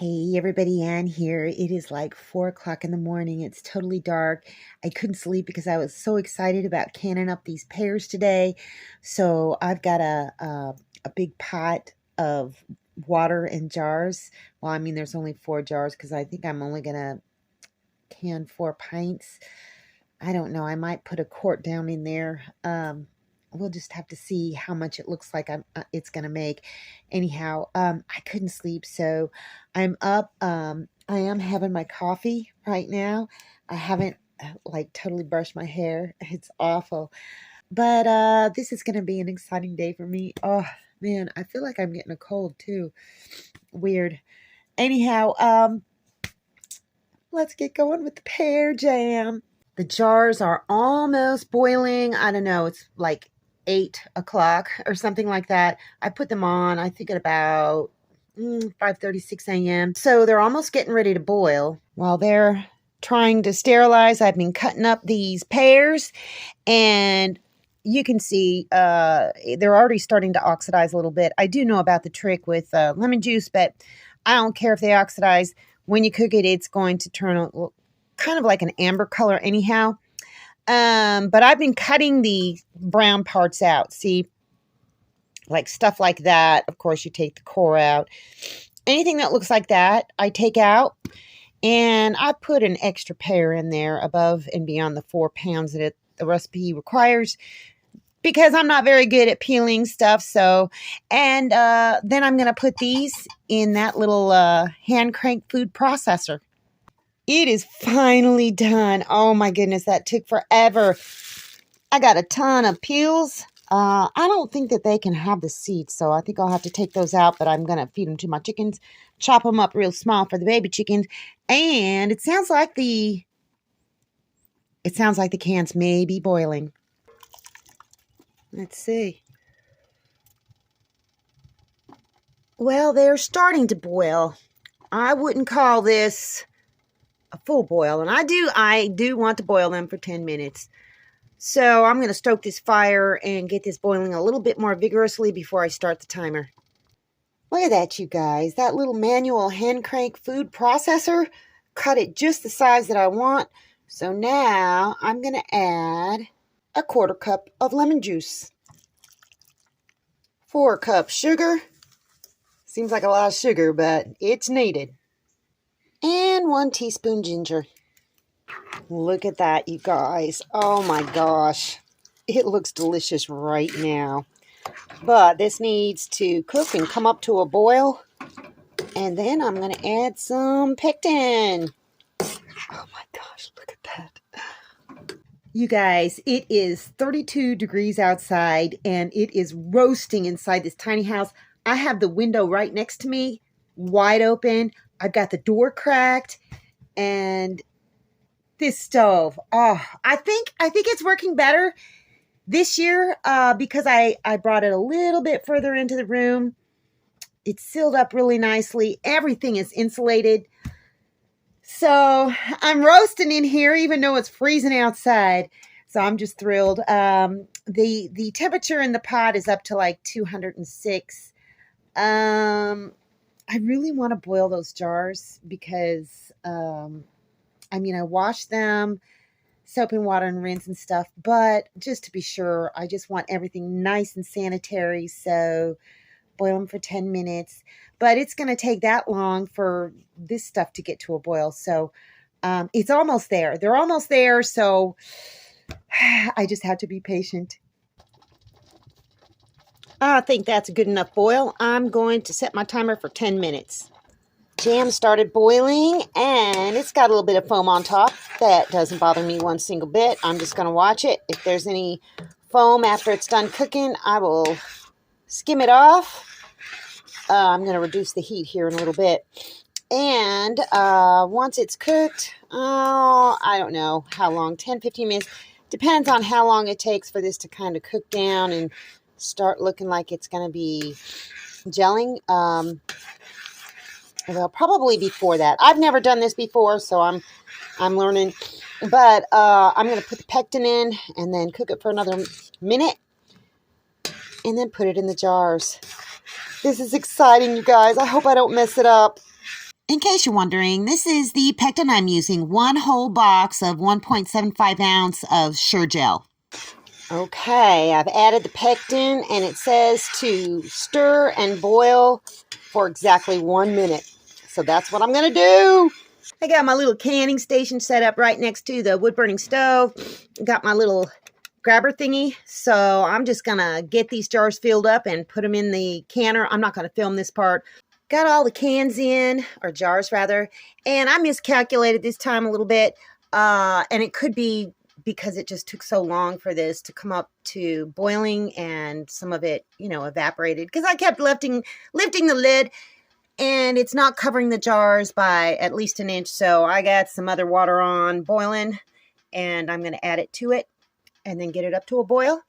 Hey everybody, Ann here. It is like 4 o'clock in the morning. It's totally dark. I couldn't sleep because I was so excited about canning up these pears today. So I've got a big pot of water in jars. Well, I mean, there's only 4 jars because I think I'm only gonna can 4 pints. I don't know. I might put a quart down in there. We'll just have to see how much it looks like it's gonna make. Anyhow, I couldn't sleep, so I'm up. I am having my coffee right now. I haven't like totally brushed my hair. It's awful, but this is gonna be an exciting day for me. Oh man, I feel like I'm getting a cold too. Weird. Anyhow, let's get going with the pear jam. The jars are almost boiling. I don't know. It's like 8 o'clock or something like that. I put them on, I think, at about 5:36 a.m. So they're almost getting ready to boil. While they're trying to sterilize, I've been cutting up these pears, and you can see they're already starting to oxidize a little bit. I do know about the trick with lemon juice, but I don't care if they oxidize. When you cook it, it's going to turn kind of like an amber color anyhow. But I've been cutting the brown parts out. See, like stuff like that. Of course, you take the core out. Anything that looks like that, I take out. And I put an extra pear in there above and beyond the 4 pounds that the recipe requires, because I'm not very good at peeling stuff. So, and then I'm going to put these in that little hand crank food processor. It is finally done. Oh my goodness, that took forever. I got a ton of peels. I don't think that they can have the seeds, so I think I'll have to take those out, but I'm going to feed them to my chickens, chop them up real small for the baby chickens, and it sounds like the cans may be boiling. Let's see. Well, they're starting to boil. I wouldn't call this a full boil, and I do want to boil them for 10 minutes. So I'm going to stoke this fire and get this boiling a little bit more vigorously before I start the timer. Look at that, you guys. That little manual hand crank food processor cut it just the size that I want. So now I'm going to add a 1/4 cup of lemon juice, 4 cups sugar. Seems like a lot of sugar, but it's needed. And 1 teaspoon ginger. Look at that, you guys. Oh my gosh. It looks delicious right now. But this needs to cook and come up to a boil. And then I'm going to add some pectin. Oh my gosh, look at that. You guys, it is 32 degrees outside, and it is roasting inside this tiny house. I have the window right next to me, wide open. I've got the door cracked, and this stove. Oh, I think it's working better this year because I brought it a little bit further into the room. It's sealed up really nicely. Everything is insulated. So I'm roasting in here, even though it's freezing outside. So I'm just thrilled. The temperature in the pot is up to like 206. I really want to boil those jars because, I mean, I wash them, soap and water and rinse and stuff, but just to be sure, I just want everything nice and sanitary. So boil them for 10 minutes, but it's going to take that long for this stuff to get to a boil. So, it's almost there. They're almost there. So I just have to be patient. I think that's a good enough boil. I'm going to set my timer for 10 minutes. Jam started boiling, and it's got a little bit of foam on top. That doesn't bother me one single bit. I'm just going to watch it. If there's any foam after it's done cooking, I will skim it off. I'm going to reduce the heat here in a little bit. And once it's cooked, I don't know how long, 10, 15 minutes. Depends on how long it takes for this to kind of cook down and start looking like it's going to be gelling. Well, probably before that. I've never done this before, so I'm learning. But I'm going to put the pectin in and then cook it for another minute and then put it in the jars. This is exciting, you guys. I hope I don't mess it up. In case you're wondering, this is the pectin I'm using. One whole box of 1.75 ounce of Sure Gel. Okay, I've added the pectin, and it says to stir and boil for exactly 1 minute. So that's what I'm going to do. I got my little canning station set up right next to the wood-burning stove. Got my little grabber thingy. So I'm just going to get these jars filled up and put them in the canner. I'm not going to film this part. Got all the cans in, or jars rather, and I miscalculated this time a little bit. And it could be because it just took so long for this to come up to boiling, and some of it, evaporated because I kept lifting the lid, and it's not covering the jars by at least an inch. So I got some other water on boiling, and I'm going to add it to it and then get it up to a boil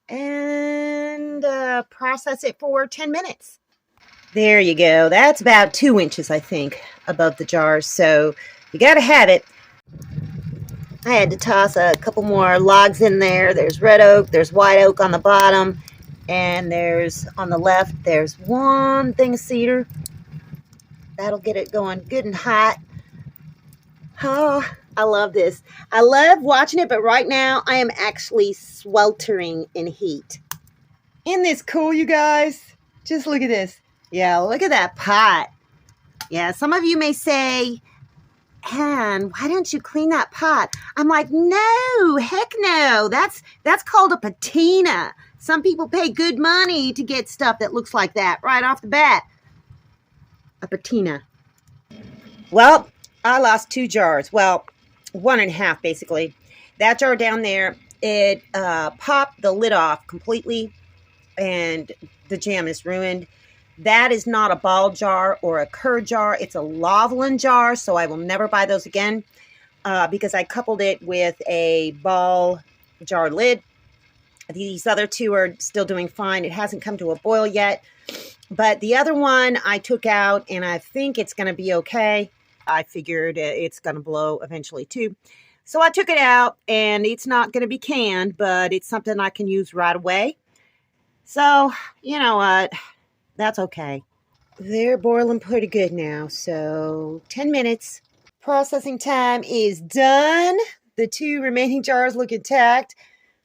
and process it for 10 minutes. There you go. That's about 2 inches, I think, above the jars. So you got to have it. I had to toss a couple more logs in there. There's red oak, there's white oak on the bottom, and there's on the left, there's one thing of cedar. That'll get it going good and hot. Oh, I love this. I love watching it, but right now I am actually sweltering in heat. Isn't this cool, you guys? Just look at this. Yeah, look at that pot. Yeah, some of you may say, Anne, why don't you clean that pot? I'm like, no, heck no. That's called a patina. Some people pay good money to get stuff that looks like that right off the bat. A patina. Well, I lost 2 jars. Well, 1.5 basically. That jar down there, it popped the lid off completely, and the jam is ruined. That is not a ball jar or a curd jar. It's a Loveland jar, so I will never buy those again because I coupled it with a ball jar lid. These other 2 are still doing fine. It hasn't come to a boil yet. But the other one I took out, and I think it's going to be okay. I figured it's going to blow eventually too. So I took it out, and it's not going to be canned, but it's something I can use right away. So, you know what? That's okay. They're boiling pretty good now, so 10 minutes. Processing time is done. The 2 remaining jars look intact.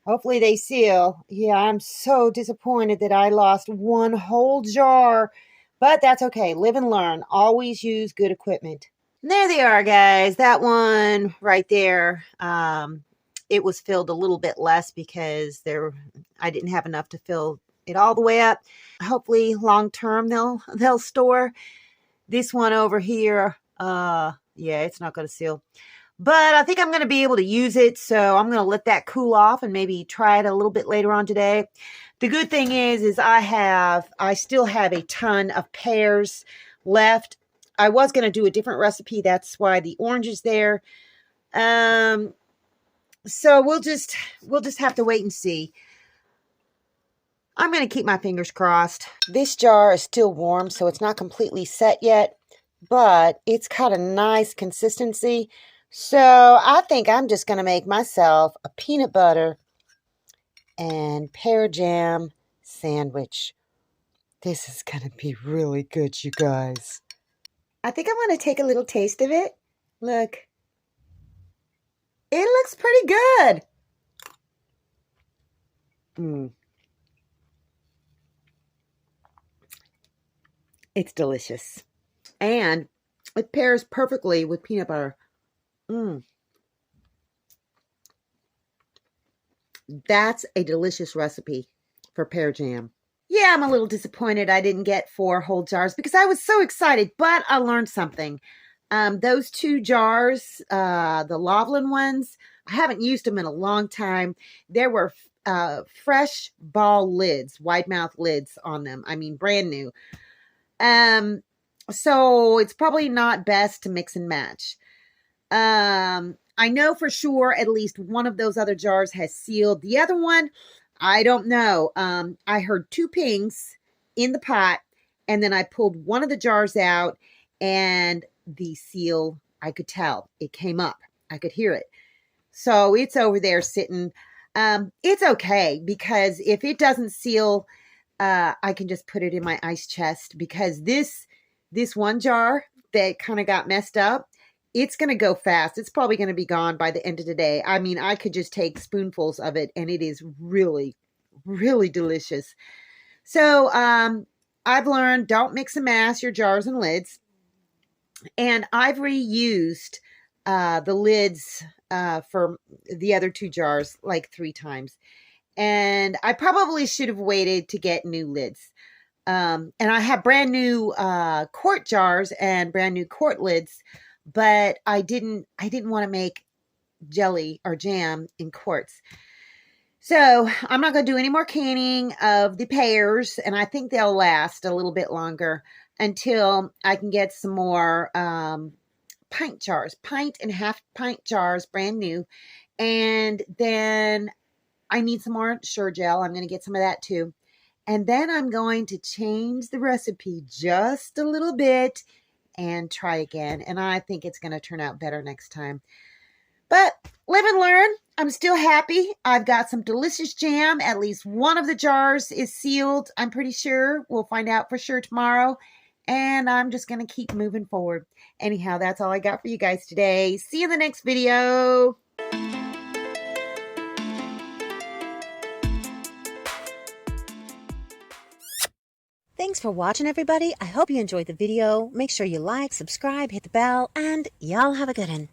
Hopefully they seal. Yeah, I'm so disappointed that I lost 1 whole jar, but that's okay. Live and learn. Always use good equipment. And there they are, guys. That one right there, it was filled a little bit less because I didn't have enough to fill it all the way up. Hopefully long term they'll store. This one over here, yeah, it's not going to seal. But I think I'm going to be able to use it, so I'm going to let that cool off and maybe try it a little bit later on today. The good thing is I still have a ton of pears left. I was going to do a different recipe. That's why the orange is there. So we'll just have to wait and see. I'm going to keep my fingers crossed. This jar is still warm, so it's not completely set yet, but it's got a nice consistency. So I think I'm just going to make myself a peanut butter and pear jam sandwich. This is going to be really good, you guys. I think I'm going to take a little taste of it. Look. It looks pretty good. It's delicious. And it pairs perfectly with peanut butter. That's a delicious recipe for pear jam. Yeah, I'm a little disappointed I didn't get 4 whole jars because I was so excited, but I learned something. Those 2 jars, the Loveland ones, I haven't used them in a long time. There were fresh ball lids, wide mouth lids on them. I mean, brand new. So it's probably not best to mix and match. I know for sure at least one of those other jars has sealed. The other one, I don't know. I heard 2 pings in the pot, and then I pulled one of the jars out, and the seal, I could tell. It came up. I could hear it. So it's over there sitting. It's okay, because if it doesn't seal, I can just put it in my ice chest, because this one jar that kind of got messed up, it's going to go fast. It's probably going to be gone by the end of the day. I mean, I could just take spoonfuls of it, and it is really, really delicious. So I've learned, don't mix and mash your jars and lids. And I've reused the lids for the other 2 jars like 3 times. And I probably should have waited to get new lids. And I have brand new quart jars and brand new quart lids, but I didn't want to make jelly or jam in quarts. So I'm not going to do any more canning of the pears, and I think they'll last a little bit longer until I can get some more pint jars, pint and half pint jars, brand new. And then I need some more Sure-Jell. I'm going to get some of that too. And then I'm going to change the recipe just a little bit and try again. And I think it's going to turn out better next time. But live and learn. I'm still happy. I've got some delicious jam. At least one of the jars is sealed, I'm pretty sure. We'll find out for sure tomorrow. And I'm just going to keep moving forward. Anyhow, that's all I got for you guys today. See you in the next video. Thanks for watching, everybody. I hope you enjoyed the video. Make sure you like, subscribe, hit the bell, and y'all have a good one.